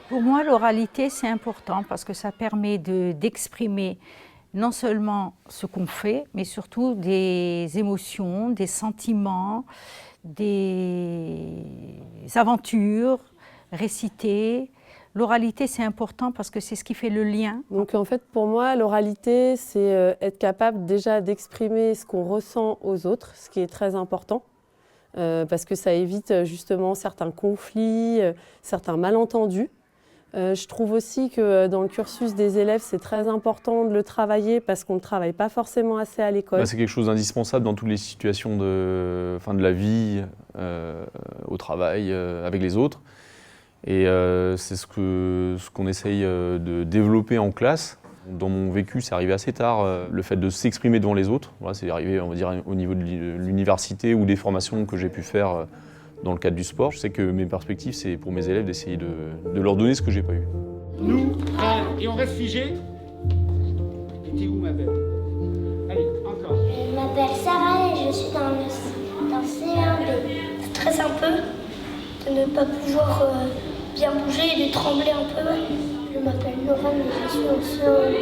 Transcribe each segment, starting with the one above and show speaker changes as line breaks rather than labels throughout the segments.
Pour moi, l'oralité, c'est important parce que ça permet d'exprimer non seulement ce qu'on fait, mais surtout des émotions, des sentiments, des aventures récitées. L'oralité, c'est important parce que c'est ce qui fait le lien.
Donc en fait, pour moi, l'oralité, c'est être capable déjà d'exprimer ce qu'on ressent aux autres, ce qui est très important, parce que ça évite justement certains conflits, certains malentendus. Je trouve aussi que dans le cursus des élèves, c'est très important de le travailler parce qu'on ne travaille pas forcément assez à l'école.
C'est quelque chose d'indispensable dans toutes les situations de la vie, au travail, avec les autres. Et c'est ce qu'on essaye de développer en classe. Dans mon vécu, c'est arrivé assez tard, le fait de s'exprimer devant les autres. Voilà, c'est arrivé, on va dire, au niveau de l'université ou des formations que j'ai pu faire dans le cadre du sport. Je sais que mes perspectives, c'est pour mes élèves d'essayer de leur donner ce que j'ai pas eu.
Nous, et on reste figé. Et t'es où, ma belle? Allez, encore.
Je m'appelle Sarah et je suis dans C1B. Je stresse un peu de ne pas pouvoir bien bouger et de trembler un peu. Je m'appelle Laura et je suis en C1B.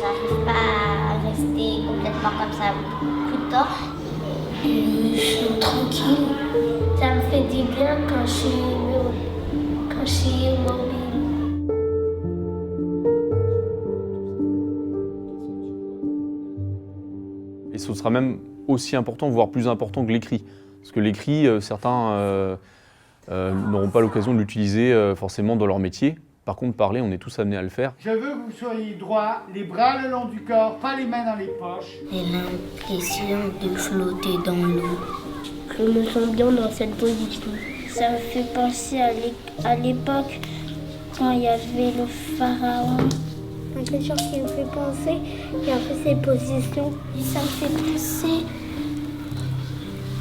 J'arrive pas à rester complètement comme ça tout le temps.
Je suis tranquille. Ça me fait du bien quand je suis mobile.
Et ce sera même aussi important, voire plus important que l'écrit. Parce que l'écrit, certains n'auront pas l'occasion de l'utiliser forcément dans leur métier. Par contre, parler, on est tous amenés à le faire.
Je veux que vous soyez droit, les bras le long du corps, pas les mains dans les poches.
J'ai l'impression de flotter dans l'eau. Je me sens bien dans cette position. Ça me fait penser à l'époque quand il y avait le pharaon. Quelque chose qui me fait penser, et un peu ces positions. Ça me fait penser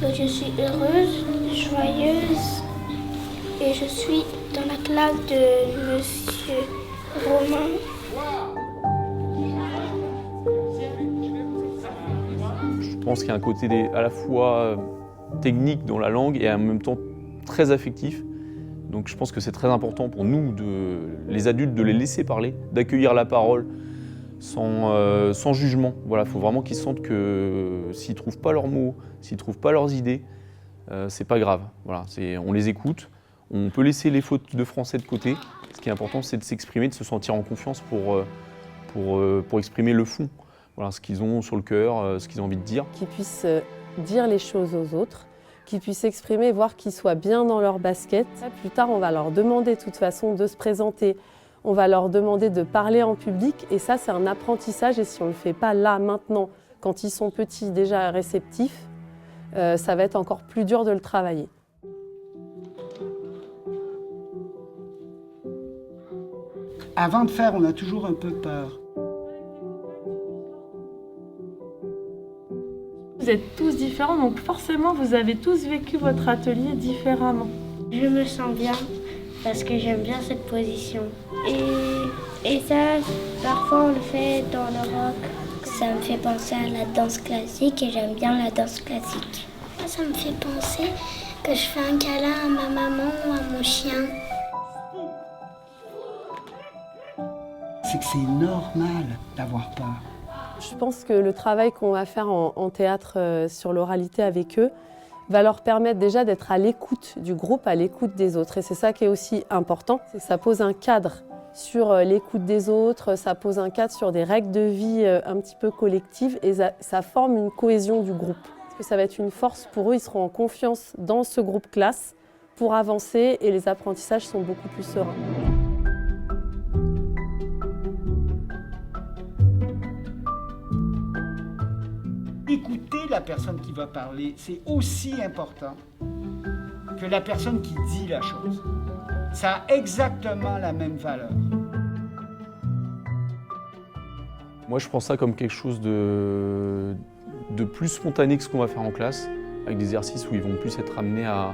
que je suis heureuse, joyeuse, et je suis dans la classe de Monsieur Romain.
Je pense qu'il y a un côté à la fois technique dans la langue et en même temps très affectif. Donc je pense que c'est très important pour nous, les adultes, de les laisser parler, d'accueillir la parole sans jugement. Voilà, il faut vraiment qu'ils sentent que s'ils ne trouvent pas leurs mots, s'ils ne trouvent pas leurs idées, c'est pas grave. Voilà, on les écoute, on peut laisser les fautes de français de côté. Ce qui est important, c'est de s'exprimer, de se sentir en confiance pour exprimer le fond. Voilà, ce qu'ils ont sur le cœur, ce qu'ils ont envie de dire.
Qu'ils puissent dire les choses aux autres, qu'ils puissent s'exprimer, voir qu'ils soient bien dans leur basket. Plus tard, on va leur demander de toute façon de se présenter, on va leur demander de parler en public, et ça, c'est un apprentissage, et si on ne le fait pas là, maintenant, quand ils sont petits, déjà réceptifs, ça va être encore plus dur de le travailler.
Avant de faire, on a toujours un peu peur.
Vous êtes tous différents, donc forcément, vous avez tous vécu votre atelier différemment.
Je me sens bien parce que j'aime bien cette position. Et ça, parfois on le fait dans le rock. Ça me fait penser à la danse classique et j'aime bien la danse classique. Ça me fait penser que je fais un câlin à ma maman ou à mon chien.
C'est que c'est normal d'avoir peur.
Je pense que le travail qu'on va faire en théâtre sur l'oralité avec eux va leur permettre déjà d'être à l'écoute du groupe, à l'écoute des autres. Et c'est ça qui est aussi important, c'est que ça pose un cadre sur l'écoute des autres, ça pose un cadre sur des règles de vie un petit peu collectives et ça forme une cohésion du groupe. Parce que ça va être une force pour eux, ils seront en confiance dans ce groupe classe pour avancer et les apprentissages sont beaucoup plus sereins.
Écouter la personne qui va parler, c'est aussi important que la personne qui dit la chose. Ça a exactement la même valeur.
Moi, je prends ça comme quelque chose de plus spontané que ce qu'on va faire en classe, avec des exercices où ils vont plus être amenés à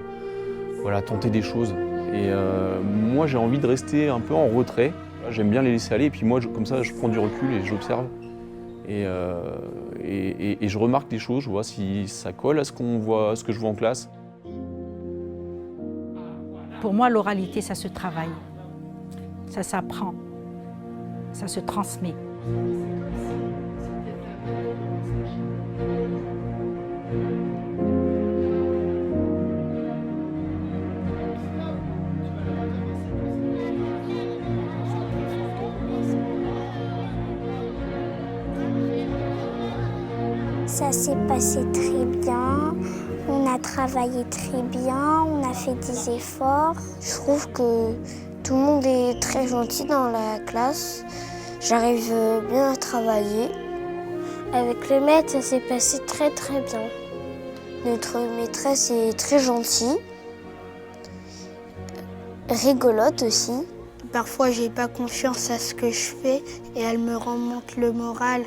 tenter des choses. Et moi, j'ai envie de rester un peu en retrait. J'aime bien les laisser aller, et puis moi, comme ça, je prends du recul et j'observe. Et je remarque des choses, je vois si ça colle à ce qu'on voit, à ce que je vois en classe.
Pour moi, l'oralité, ça se travaille, ça s'apprend, ça se transmet.
Ça s'est passé très bien, on a travaillé très bien, on a fait des efforts. Je trouve que tout le monde est très gentil dans la classe. J'arrive bien à travailler. Avec le maître, ça s'est passé très bien. Notre maîtresse est très gentille, rigolote aussi. Parfois, j'ai pas confiance à ce que je fais et elle me remonte le moral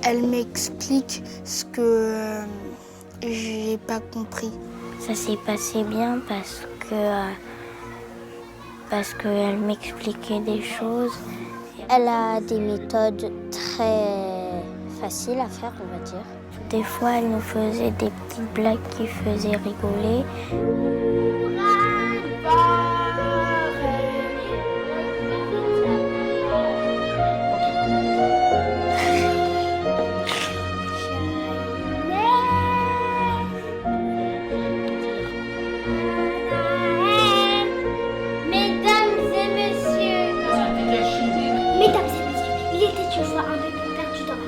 elle m'explique ce que j'ai pas compris. Ça s'est passé bien parce qu'elle m'expliquait des choses. Elle a des méthodes très faciles à faire, on va dire. Des fois, elle nous faisait des petites blagues qui faisaient rigoler.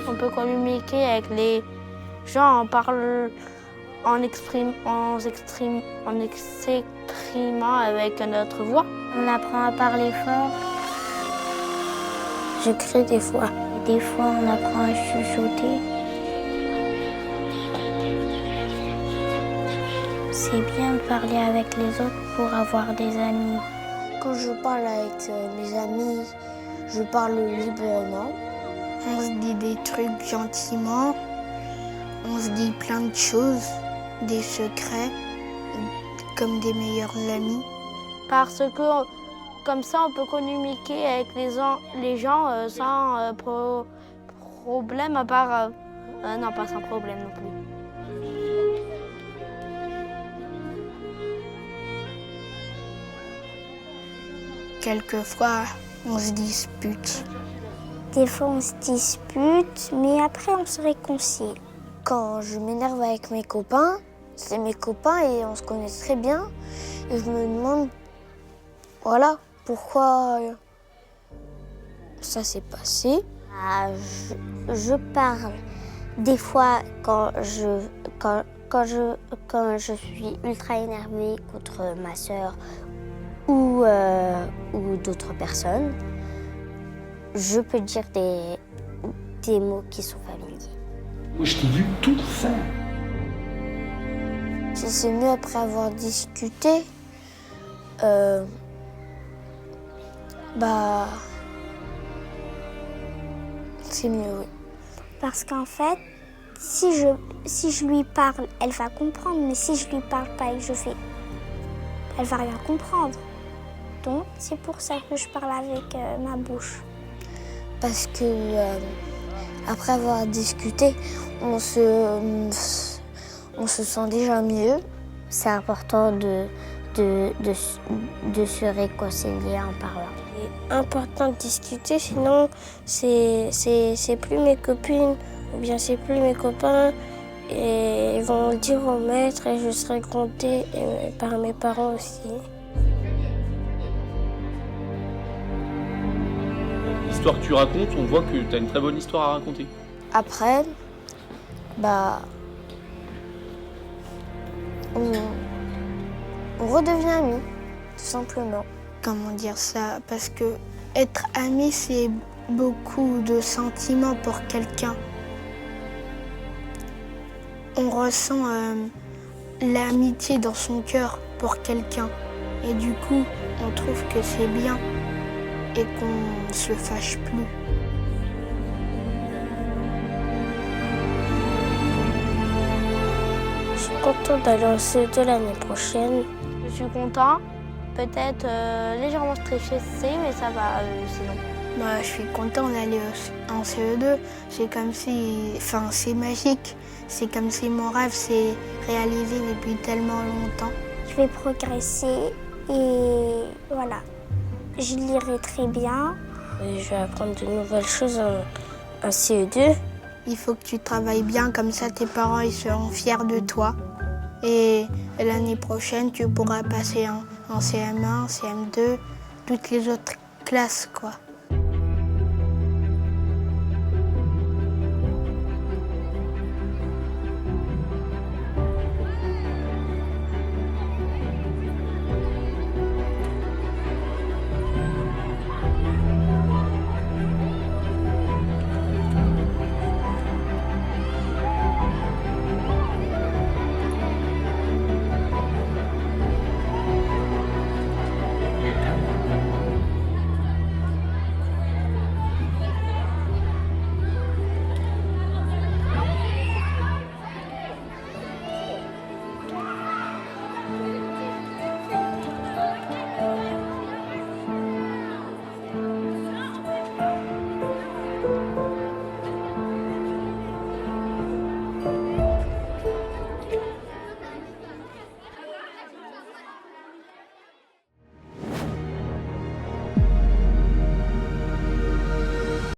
On peut communiquer avec les gens en s'exprimant avec notre voix.
On apprend à parler fort. Je crie des fois. Des fois, on apprend à chuchoter. C'est bien de parler avec les autres pour avoir des amis. Quand je parle avec mes amis, je parle librement. On se dit des trucs gentiment, on se dit plein de choses, des secrets, comme des meilleurs amis.
Parce que comme ça, on peut communiquer avec les gens sans problème, à part... non, pas sans problème non plus.
Quelquefois, on se dispute. Des fois, on se dispute, mais après, on se réconcilie. Quand je m'énerve avec mes copains, c'est mes copains et on se connaît très bien. Et je me demande, voilà, pourquoi ça s'est passé. Je parle des fois quand je suis ultra énervée contre ma sœur ou d'autres personnes. Je peux dire des mots qui sont familiers.
Moi, je t'ai vu tout faire.
C'est mieux après avoir discuté. C'est mieux, oui. Parce qu'en fait, si je lui parle, elle va comprendre. Mais si je lui parle pas et que je fais, elle va rien comprendre. Donc, c'est pour ça que je parle avec ma bouche. Parce que après avoir discuté, on se sent déjà mieux. C'est important de se réconcilier en parlant. C'est important de discuter, sinon c'est plus mes copines ou bien c'est plus mes copains. Et ils vont le dire au maître et je serai comptée par mes parents aussi.
L'histoire que tu racontes, on voit que tu as une très bonne histoire à raconter.
Après, on redevient amis, tout simplement. Comment dire ça? Parce que être ami, c'est beaucoup de sentiments pour quelqu'un. On ressent l'amitié dans son cœur pour quelqu'un. Et du coup, on trouve que c'est bien et qu'on ne se fâche plus. Je suis contente d'aller en CE2 l'année prochaine.
Je suis content, peut-être légèrement stressée, mais ça va sinon. Moi, je suis content d'aller en CE2. C'est comme si, c'est magique. C'est comme si mon rêve s'est réalisé depuis tellement longtemps.
Je vais progresser et voilà. Je lirai très bien.
Et je vais apprendre de nouvelles choses en CE2.
Il faut que tu travailles bien, comme ça tes parents ils seront fiers de toi. Et l'année prochaine, tu pourras passer en CM1, CM2, toutes les autres classes, quoi.